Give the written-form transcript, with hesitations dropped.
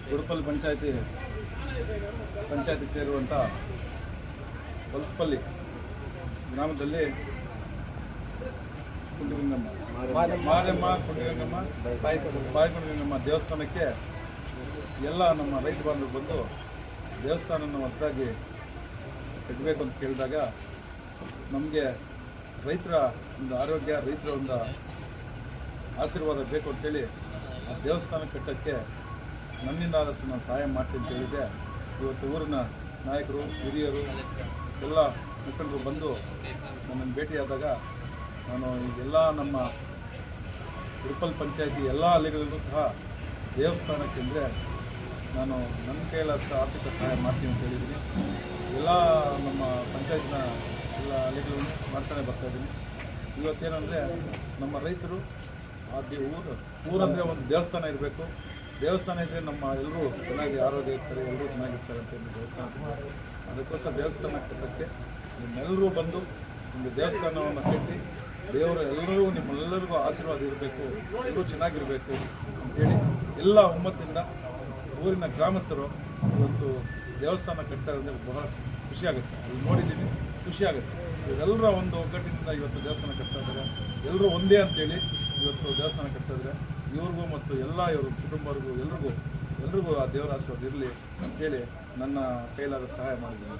ಗುಡಪಲ್ಲಿ ಪಂಚಾಯತಿ ಸೇರುವಂಥ ಹೊಲಸಪಲ್ಲಿ ಗ್ರಾಮದಲ್ಲಿ ಮಾರಮ್ಮ ಕುಂಡಗಂಗಮ್ಮ ಬಾಯಿಕುಂಡಗಂಗಮ್ಮ ದೇವಸ್ಥಾನಕ್ಕೆ ಎಲ್ಲ ನಮ್ಮ ರೈತ ಬಾಂಧವರು ಬಂದು ದೇವಸ್ಥಾನವನ್ನು ಹೊಸದಾಗಿ ಕಟ್ಟಬೇಕು ಅಂತ ಕೇಳಿದಾಗ ನಮಗೆ ರೈತರ ಒಂದು ಆರೋಗ್ಯ, ರೈತರ ಒಂದು ಆಶೀರ್ವಾದ ಬೇಕು ಅಂತೇಳಿ ಆ ದೇವಸ್ಥಾನ ಕಟ್ಟೋಕ್ಕೆ ನನ್ನಿಂದ ಆದಷ್ಟು ನಾನು ಸಹಾಯ ಮಾಡ್ತೀನಿ ಅಂತ ಹೇಳಿದೆ. ಇವತ್ತು ಊರಿನ ನಾಯಕರು, ಹಿರಿಯರು, ಎಲ್ಲ ಮುಖಂಡರು ಬಂದು ನನ್ನನ್ನು ಭೇಟಿಯಾದಾಗ ನಾನು ಎಲ್ಲ ನಮ್ಮ ಗುಡಪಲ್ಲಿ ಪಂಚಾಯತಿ ಎಲ್ಲ ಹಳ್ಳಿಗಳಲ್ಲೂ ಸಹ ದೇವಸ್ಥಾನಕ್ಕೆ ಅಂದರೆ ನಾನು ನನ್ನ ಕೈಲಾದ ಆರ್ಥಿಕ ಸಹಾಯ ಮಾಡ್ತೀನಿ ಅಂತ ಹೇಳಿದ್ದೀನಿ. ಎಲ್ಲ ನಮ್ಮ ಪಂಚಾಯತ್ನ ಎಲ್ಲ ಹಳ್ಳಿಗಳನ್ನು ಮಾಡ್ತಾನೆ ಬರ್ತಾಯಿದ್ದೀನಿ. ಇವತ್ತೇನೆಂದರೆ ನಮ್ಮ ರೈತರು ಊರಂದರೆ ಒಂದು ದೇವಸ್ಥಾನ ಇರಬೇಕು. ದೇವಸ್ಥಾನ ಇದ್ದರೆ ನಮ್ಮ ಎಲ್ಲರೂ ಚೆನ್ನಾಗಿ ಆರೋಗ್ಯ ಇರ್ತಾರೆ, ಎಲ್ಲರೂ ಚೆನ್ನಾಗಿರ್ತಾರೆ ಅಂತ ಹೇಳಿ ದೇವಸ್ಥಾನ. ಅದಕ್ಕೋಸ್ಕರ ದೇವಸ್ಥಾನ ಕಟ್ಟೋಕ್ಕೆ ನಿಮ್ಮೆಲ್ಲರೂ ಬಂದು ಒಂದು ದೇವಸ್ಥಾನವನ್ನು ಕಟ್ಟಿ ದೇವರು ಎಲ್ಲರೂ ನಿಮ್ಮೆಲ್ಲರಿಗೂ ಆಶೀರ್ವಾದ ಇರಬೇಕು, ಎಲ್ಲರೂ ಚೆನ್ನಾಗಿರಬೇಕು ಅಂಥೇಳಿ ಎಲ್ಲ ಒಮ್ಮತ್ತಿಂದ ಊರಿನ ಗ್ರಾಮಸ್ಥರು ಇವತ್ತು ದೇವಸ್ಥಾನ ಕಟ್ಟೋದ್ರೆ ಬಹಳ ಖುಷಿಯಾಗುತ್ತೆ. ಅಲ್ಲಿ ನೋಡಿದ್ದೀನಿ, ಖುಷಿಯಾಗುತ್ತೆ. ಇವರೆಲ್ಲರ ಒಂದು ಒಗ್ಗಟ್ಟಿನಿಂದ ಇವತ್ತು ದೇವಸ್ಥಾನ ಕಟ್ತಾ ಇದ್ದಾರೆ. ಎಲ್ಲರೂ ಒಂದೇ ಅಂತೇಳಿ ಇವತ್ತು ದೇವಸ್ಥಾನ ಕಟ್ತಾ ಇದ್ದಾರೆ. ಇವ್ರಿಗೂ ಮತ್ತು ಎಲ್ಲ ಇವರು ಕುಟುಂಬರಿಗೂ ಎಲ್ರಿಗೂ ಆ ದೇವರ ಆಶೀರ್ವಾದ ಇರಲಿ ಅಂತೇಳಿ ನನ್ನ ಕೈಲಾದ ಸಹಾಯ ಮಾಡಿದ್ದೀನಿ.